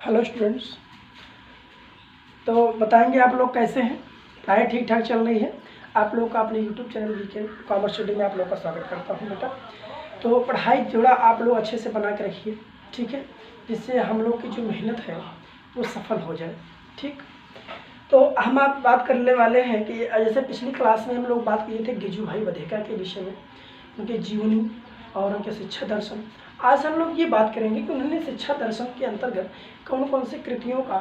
Hello students. तो बताएंगे आप लोग कैसे हैं। पढ़ाई ठीक ठाक चल रही है। आप लोग का अपने YouTube channel weekend commerce study में आप लोग का स्वागत करता हूं बेटा। तो पढ़ाई जोड़ा आप लोग अच्छे से बना के रखिए, ठीक है, जिससे हम लोग की जो मेहनत है वो सफल हो जाए। ठीक, तो हम आप बात करने वाले हैं कि जैसे पिछली क्लास में हम लोग बात किए थे गिजुभाई बधेका के विषय में, उनके जीवनी और उनके शिक्षा दर्शन। आज हम लोग ये बात करेंगे कि उन्होंने शिक्षा दर्शन के अंतर्गत कौन कौन से कृतियों का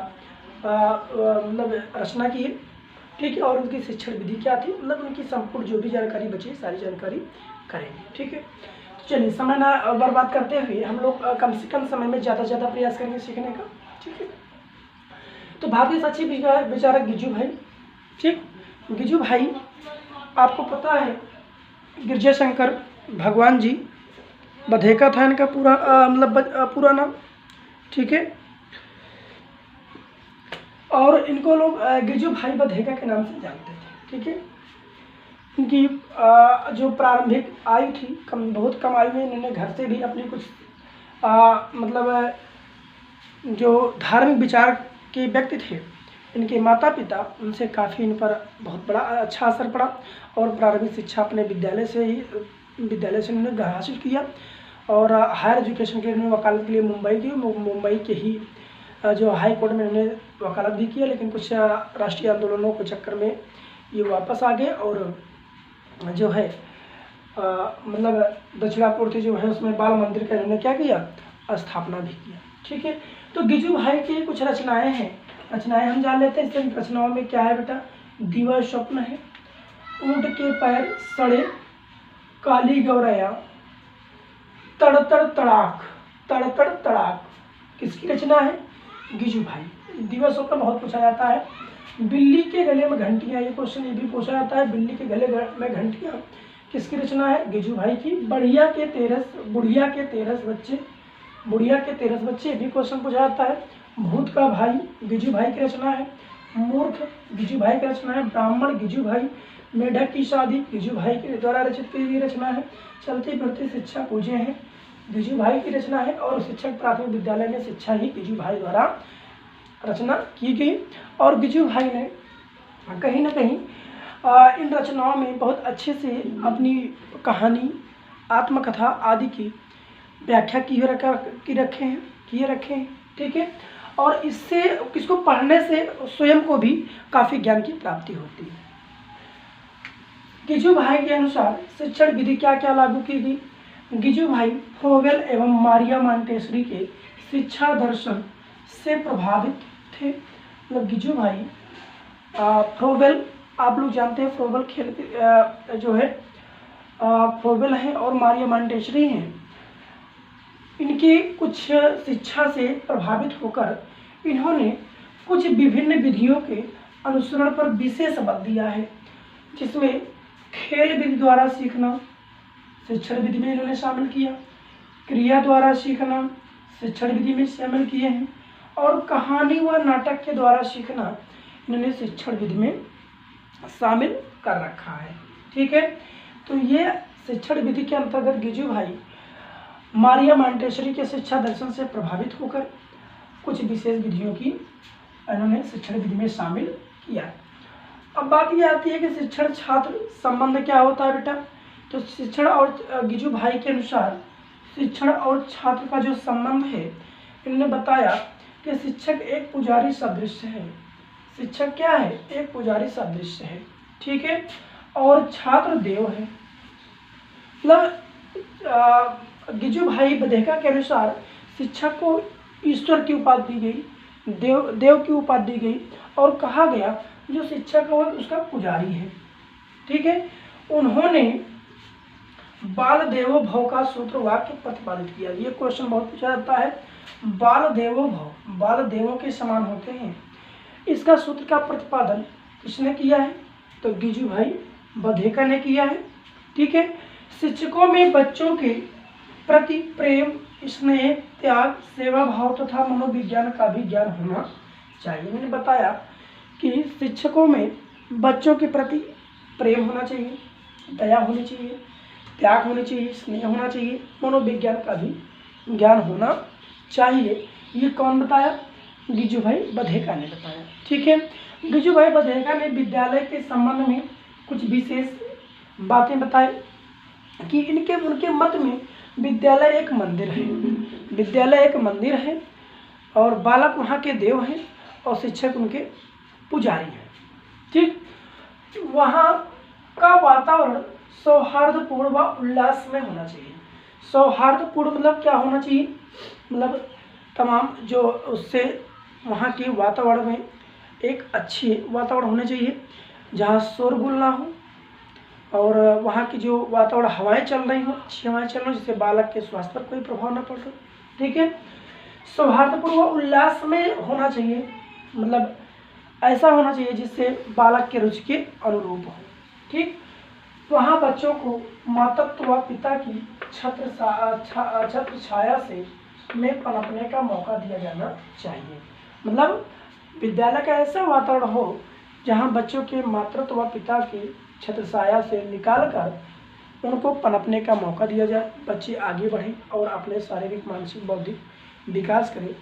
मतलब रचना की है, ठीक है, और उनकी शिक्षण विधि क्या थी, मतलब उनकी संपूर्ण जो भी जानकारी बची सारी जानकारी करेंगे। ठीक है, तो चलिए समय ना बर्बाद करते हुए हम लोग कम से कम समय में ज़्यादा से ज़्यादा प्रयास करेंगे सीखने का। ठीक है, तो भारतीय साक्षी विचारक गिजुभाई। ठीक, गिजुभाई आपको पता है गिरजा शंकर भगवान जी बधेका था इनका पूरा मतलब पूरा नाम। ठीक है, और इनको लोग गिजुभाई बधेका के नाम से जानते थे। ठीक है, इनकी जो प्रारंभिक आयु थी बहुत कम आयु में इन्होंने घर से भी अपनी कुछ मतलब जो धार्मिक विचार के व्यक्ति थे, इनके माता पिता, उनसे काफ़ी इन पर बहुत बड़ा अच्छा असर पड़ा और प्रारंभिक शिक्षा अपने विद्यालय से इन्होंने ग्रहण हासिल किया और हायर एजुकेशन के लिए इन्होंने वकालत के लिए मुंबई की मुंबई के ही जो हाई कोर्ट में इन्होंने वकालत भी किया, लेकिन कुछ राष्ट्रीय आंदोलनों के चक्कर में ये वापस आ गए और जो है मतलब दक्षिणापूर्ति जो है उसमें बाल मंदिर का इन्होंने क्या किया, स्थापना भी किया। ठीक है, तो गिजुभाई की कुछ रचनाएं हैं, रचनाएं हम जान लेते हैं। इस रचनाओं में क्या है बेटा, दीवा स्वप्न है, ऊंट के पैर सड़े, काली गौरैया, तड़तड़ तड़ाक, तड़तड़ तड़ाक किसकी रचना है, गिजुभाई। दीवा स्वप्न बहुत पूछा जाता है। बिल्ली के गले में घंटियां, ये क्वेश्चन ये भी पूछा जाता है, बिल्ली के गले में घंटियां किसकी रचना है, गिजुभाई की। बुढ़िया के 13 बच्चे, ये भी क्वेश्चन पूछा जाता है। भूत का भाई गिजुभाई की रचना है। मूर्ख गिजुभाई की रचना है। ब्राह्मण गिजुभाई। मेढक की शादी गिजुभाई के द्वारा रचित की गई रचना है। चलती फिरती शिक्षा पूजे हैं गिजुभाई की रचना है। और शिक्षक प्राथमिक विद्यालय में शिक्षा ही गिजुभाई द्वारा रचना की गई। और गिजुभाई ने कहीं ना कहीं इन रचनाओं में बहुत अच्छे से अपनी कहानी, आत्मकथा आदि की व्याख्या किए रखे हैं। ठीक है, और इससे किसको पढ़ने से स्वयं को भी काफ़ी ज्ञान की प्राप्ति होती है। गिजुभाई के अनुसार शिक्षण विधि क्या क्या लागू की गई। गिजुभाई फ्रोवेल एवं मारिया मांटेसरी के शिक्षा दर्शन से प्रभावित थे। मतलब गिजुभाई फ्रोवेल, आप लोग जानते हैं फ्रोवेल खेल जो है फ्रोवेल हैं और मारिया मांटेसरी हैं, इनकी कुछ शिक्षा से प्रभावित होकर इन्होंने कुछ विभिन्न विधियों के अनुसरण पर विशेष बल दिया है, जिसमें खेल विधि द्वारा सीखना शिक्षण विधि में इन्होंने शामिल किया, क्रिया द्वारा सीखना शिक्षण विधि में शामिल किए हैं, और कहानी व नाटक के द्वारा सीखना इन्होंने शिक्षण विधि में शामिल कर रखा है। ठीक है, तो ये शिक्षण विधि के अंतर्गत गिजुभाई मारिया मांटेसरी के शिक्षा दर्शन से प्रभावित होकर कुछ विशेष विधियों की इन्होंने शिक्षण विधि में शामिल किया। अब बात ये आती है कि शिक्षण छात्र संबंध क्या होता है बेटा। तो शिक्षण और गिजुभाई के अनुसार शिक्षण और छात्र का जो संबंध है, इन्होंने बताया कि शिक्षक एक पुजारी सदृश है। शिक्षक क्या है, एक पुजारी सदृश है। ठीक है, और छात्र देव है। मतलब गिजुभाई बधेका के अनुसार शिक्षक को ईश्वर की उपाधि दी गई, देव की उपाधि दी गई और कहा गया जो शिक्षक है उसका पुजारी है। ठीक है, उन्होंने बाल देवो भव का सूत्र वाक्य प्रतिपादित किया। ये क्वेश्चन बहुत पूछा जाता है, बाल देवो भव, बाल देवों के समान होते हैं, इसका सूत्र का प्रतिपादन किसने किया है, तो गिजुभाई बधेका ने किया है। ठीक है, शिक्षकों में बच्चों के प्रति प्रेम, स्नेह, त्याग, सेवा भाव तथा मनोविज्ञान का भी ज्ञान होना चाहिए। मैंने बताया कि शिक्षकों में बच्चों के प्रति प्रेम होना चाहिए, दया होनी चाहिए, त्याग होनी चाहिए, स्नेह होना चाहिए, मनोविज्ञान का भी ज्ञान होना चाहिए। ये कौन बताया, गिजुभाई बधेका ने बताया। ठीक है, गिजुभाई बधेका ने विद्यालय के संबंध में कुछ विशेष बातें बताई कि उनके मत में विद्यालय एक मंदिर है, विद्यालय एक मंदिर है और बालक वहाँ के देव हैं और शिक्षक उनके पुजारी हैं। ठीक, वहाँ का वातावरण सौहार्दपूर्ण व उल्लासमय होना चाहिए। सौहार्दपूर्ण मतलब क्या होना चाहिए, मतलब तमाम जो उससे वहाँ के वातावरण में एक अच्छी वातावरण होना चाहिए जहाँ शोरगुल ना हो और वहाँ की जो वातावरण हवाएं चल रही हो, अच्छी हवाएं चल रही हो जिससे बालक के स्वास्थ्य पर कोई प्रभाव ना पड़। ठीक है, सौहार्दपूर्ण व उल्लासमय होना चाहिए, मतलब ऐसा होना चाहिए जिससे बालक के रुचि के अनुरूप हो। ठीक, वहाँ बच्चों को मातृत्व व पिता की छत्र छाया से में पनपने का मौका दिया जाना चाहिए। मतलब विद्यालय का ऐसा वातावरण हो जहाँ बच्चों के मातृत्व व पिता की छत्र छाया से निकालकर उनको पनपने का मौका दिया जाए, बच्चे आगे बढ़ें और अपने शारीरिक मानसिक बौद्धिक विकास करें,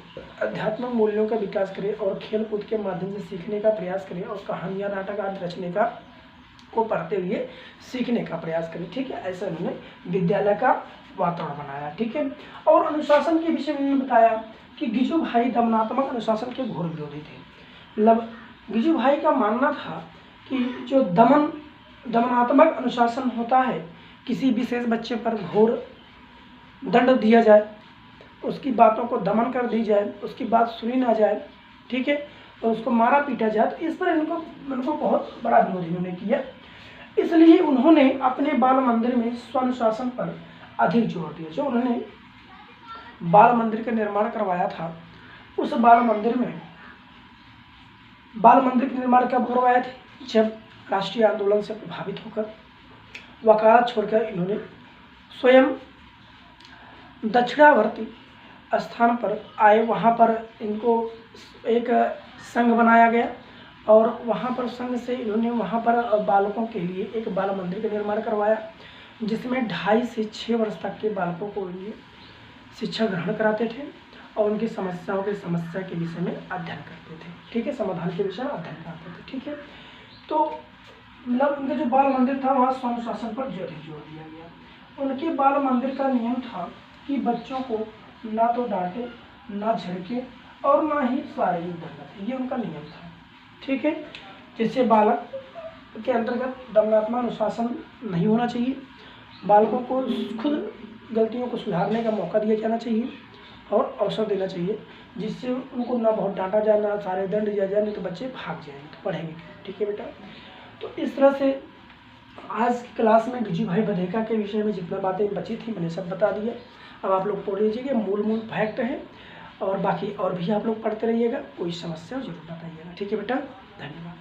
आध्यात्मिक मूल्यों का विकास करें और खेल कूद के माध्यम से सीखने का प्रयास करें और कहानियाँ नाटक आदि रचने का को पढ़ते हुए सीखने का प्रयास करें। ठीक है, ऐसा उन्होंने विद्यालय का वातावरण बनाया। ठीक है, और अनुशासन के विषय में उन्होंने बताया कि गिजुभाई दमनात्मक अनुशासन के घोर विरोधी थे। मतलब गिजुभाई का मानना था कि जो दमनात्मक अनुशासन होता है, किसी विशेष बच्चे पर घोर दंड दिया जाए, उसकी बातों को दमन कर दी जाए, उसकी बात सुनी ना जाए, ठीक है, और उसको मारा पीटा जाए, तो इस पर इनको बहुत बड़ा विरोध इन्होंने किया। इसलिए उन्होंने अपने बाल मंदिर में स्वानुशासन पर अधिक जोर दिया। जो उन्होंने बाल मंदिर का निर्माण करवाया था, उस बाल मंदिर के निर्माण कब करवाए थे, जब राष्ट्रीय आंदोलन से प्रभावित होकर वकालत छोड़कर इन्होंने स्वयं दक्षिणावर्ती स्थान पर आए। वहाँ पर इनको एक संघ बनाया गया और वहाँ पर संघ से इन्होंने वहाँ पर बालकों के लिए एक बाल मंदिर का निर्माण करवाया, जिसमें 2.5 से 6 वर्ष तक के बालकों को लिए शिक्षा ग्रहण कराते थे और उनकी समस्या के विषय में अध्ययन करते थे। ठीक है, समाधान के विषय में अध्ययन करते थे। ठीक है, तो मतलब उनका जो बाल मंदिर था वहाँ स्वानुशासन पर जोर दिया गया। उनके बाल मंदिर का नियम था कि बच्चों को ना तो डांटे, ना झड़के और ना ही शारीरिक दंड, ये उनका नियम था। ठीक है, जिससे बालक के अंतर्गत दमनात्मक अनुशासन नहीं होना चाहिए, बालकों को खुद गलतियों को सुधारने का मौका दिया जाना चाहिए और अवसर देना चाहिए, जिससे उनको ना बहुत डांटा जाए, ना सारे दंड दिया जाए, नहीं तो बच्चे भाग जाएंगे तो पढ़ेंगे। ठीक है बेटा, तो इस तरह से आज की क्लास में गिजुभाई बधेका के विषय में जितना बातें बची थी मैंने सब बता दिया। अब आप लोग पढ़ लीजिएगा, मूल फैक्ट है और बाकी और भी आप लोग पढ़ते रहिएगा, कोई समस्या जरूर बताइएगा। ठीक है बेटा, धन्यवाद।